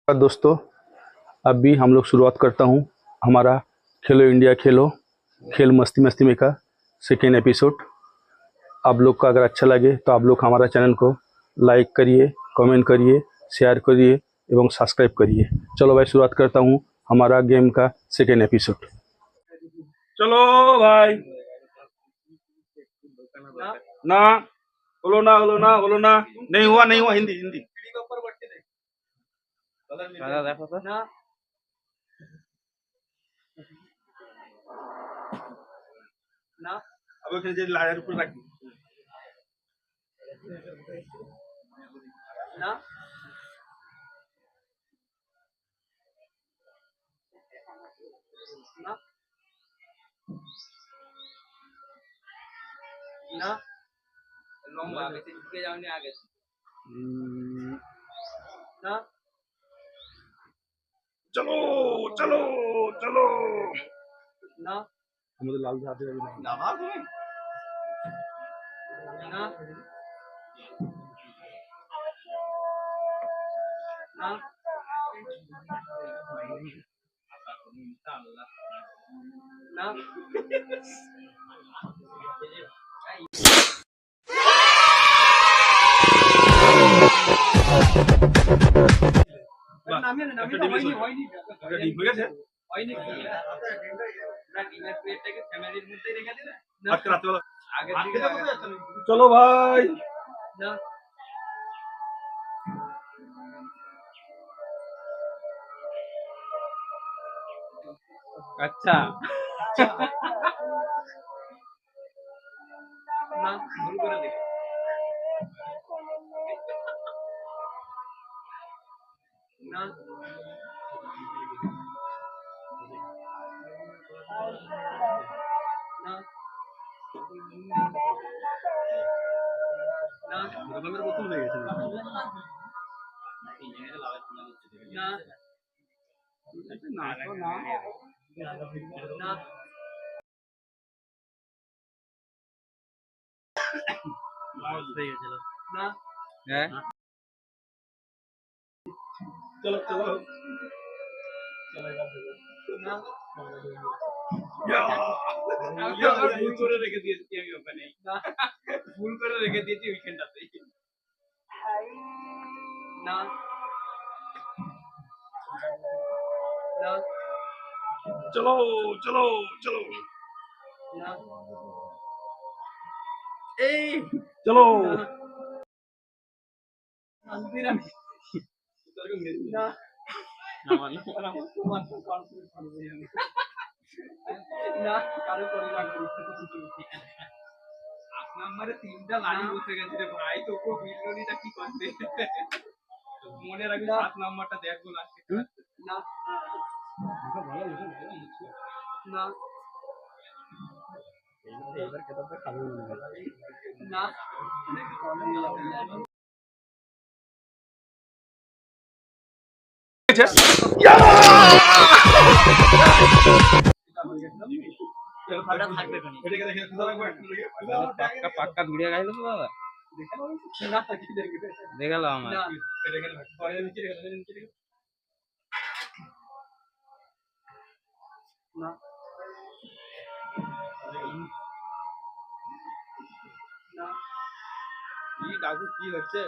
दोस्तों, अभी हम लोग शुरुआत करता हूँ हमारा खेलो इंडिया खेल मस्ती मस्ती में का सेकेंड एपिसोड। आप लोग का अगर अच्छा लगे तो आप लोग हमारा चैनल को लाइक करिए, कमेंट करिए, शेयर करिए एवं सब्सक्राइब करिए। चलो भाई, शुरुआत करता हूँ हमारा गेम का सेकेंड एपिसोड। चलो भाई, ना बोलो ना, नहीं हुआ हिंदी देखो तो ना। अब फिर लायर ऊपर रख ना। ना लंबा आगे से झुके जाओगे आगे ना। चलो चलो चलो ना। हम तो लाल जाते हैं ना बात है ना ना ना। चलो भाई ना। अच्छा ना भूल कर दे ना ना मेरे को तुम ले गए ना ना ना ना। चलो चलो ना ভুল করে রেখে দিয়েছি আমি ওখানে ভুল করে রেখে দিয়েছি ওইখানটাতে না না। চলো চলো চলো না এই চলো না না কারো পরিবার আট নম্বরে তিনটা লাইন বসে গেছে রে ভাই, তোকে বিলনিটা কি করতে মনে রাখবি। সাত নম্বরটা দেখবো লাস্টে না না এবার কেটে খাবো না পাক্কা ভিডিও গাইলো তো দাদা দেখাল আমার ডাকু কি হচ্ছে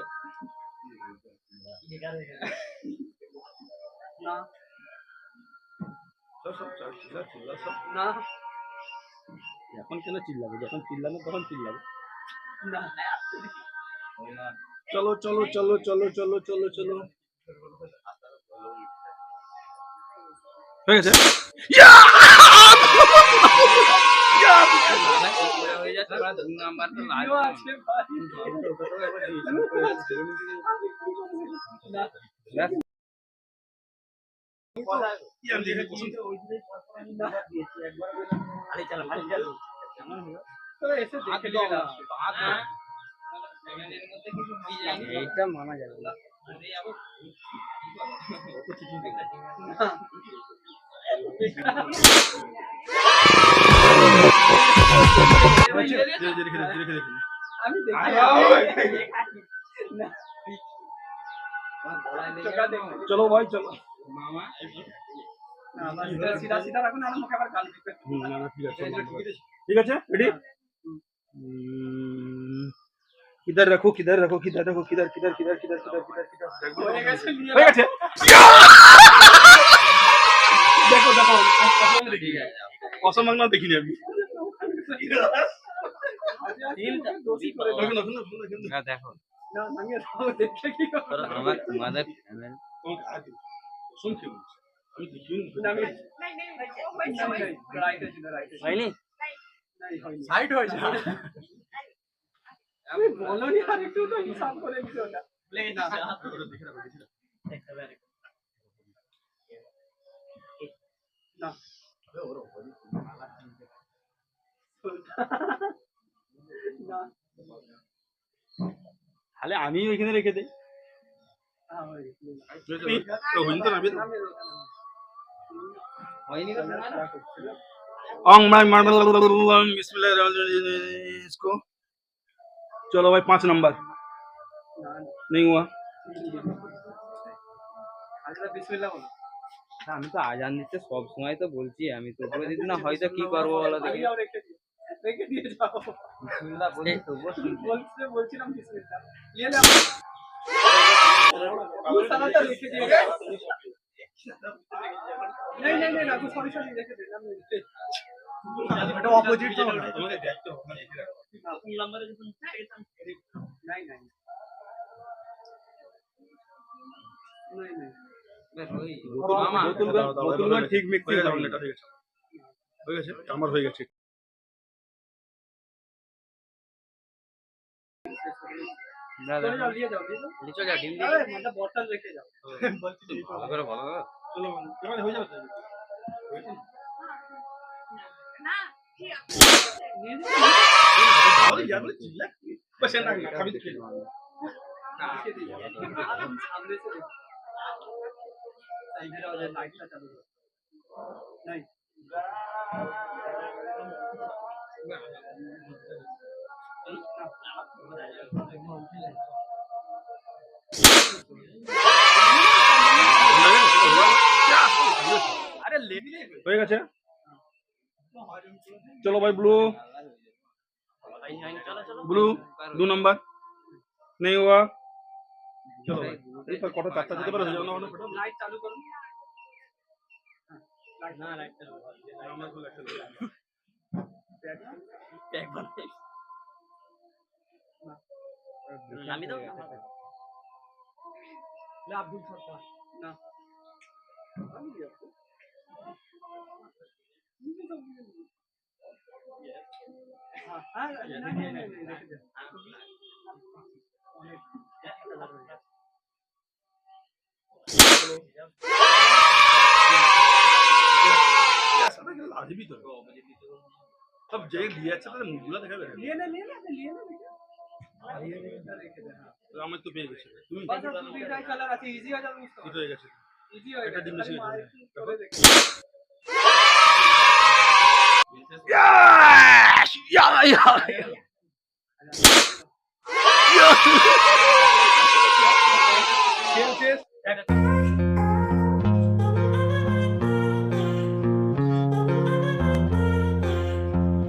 না না। এখন কেন চিল্লাবে? যখন চিল্লানো তখন চিল্লাবে না। চলো চলো চলো চলো চলো চলো চলো হয়ে গেছে। এইটা মানা যাবে না। আমি चलो भाई चलो सीधा सीधा रखो ना मुखे আবার গাল দিবে না না ঠিক আছে রেডি किधर रखो किधर रखो किधर रखो किधर किधर किधर किधर किधर किधर किधर হয়ে গেছে দেখো দেখো কসম মাংনা দেখিনি আমি দেখো না ভাঙিয়ে দাও দেখে কি করো আমার তোমাদের सुन क्यों আমি দেখিনি না আমি नहीं राइट है सीधा राइट है হয়নি नहीं হয়নি সাইড হয়ে যা আমি বলনি আর একটু তো হিসাব করে দিতে ওটা প্লেন না দেখে রাখো না না তাহলে আমি ওইখানে রেখে দেই হ্যাঁ ভাই তো হইন তো নামি হয়নি তো ओम बिस्मिल्लाह इसको चलो भाई 5 नंबर नहीं हुआ আজকে বিসমিল্লাহ বলো আমি তো আজান দিতে সব সময় তো বলছি আমি তো বলে দিদি না হয়তো কি করবো বলো দেখি যাও রেখে দিয়ে যাও বিসমিল্লাহ বলি তবুও বলছিলাম বিসমিল্লাহ নিয়ে নাও वो सारा तो लिख दिया नहीं नहीं नहीं ना तू सॉरी सॉरी लिख दे ना এটা অপোজিট তো না তোমাকে দেখতে হবে মানে এটা কোন নাম্বারে যখন नहीं नहीं नहीं মামা বোতলগুলো ঠিক মিক্সিং করুন এটা হয়ে গেছে আমার হয়ে গেছে দাদা चले जाओ लिए जाओ নিচে যা ডিম अरे मतलब बोतल लेके जाओ ভালো করে ভালো করে চলো এবারে হয়ে যাবে না ভালো ইয়ার বলে চিল্লা बस না খাবি তো খেয়ে सामने से इधर आ जाए लाइट चालू करो नहीं अरे ले হয়ে গেছে चलो भाई ब्लू ब्लू 2 नंबर नहीं हुआ चलो এই তো কত চারটা যেতে পারে হয়ে যাবে না लाइट चालू करो ना लाइट चालू আমরা তো একটা बैग बंद নামি দাও ले आप दूर छोड़ता ना हाँ हाँ नहीं आज भी तो सब जय दिया अच्छा तो मुगला देखा गया लिए ना তো আমার তো পেয়ে গেছে তুমি बस अब दूसरी जाए कलर আছে इजी हो जाবে उसको এটা হয়ে গেছে इजी हो একটা ডিম বেশি হয়ে যাবে শেষ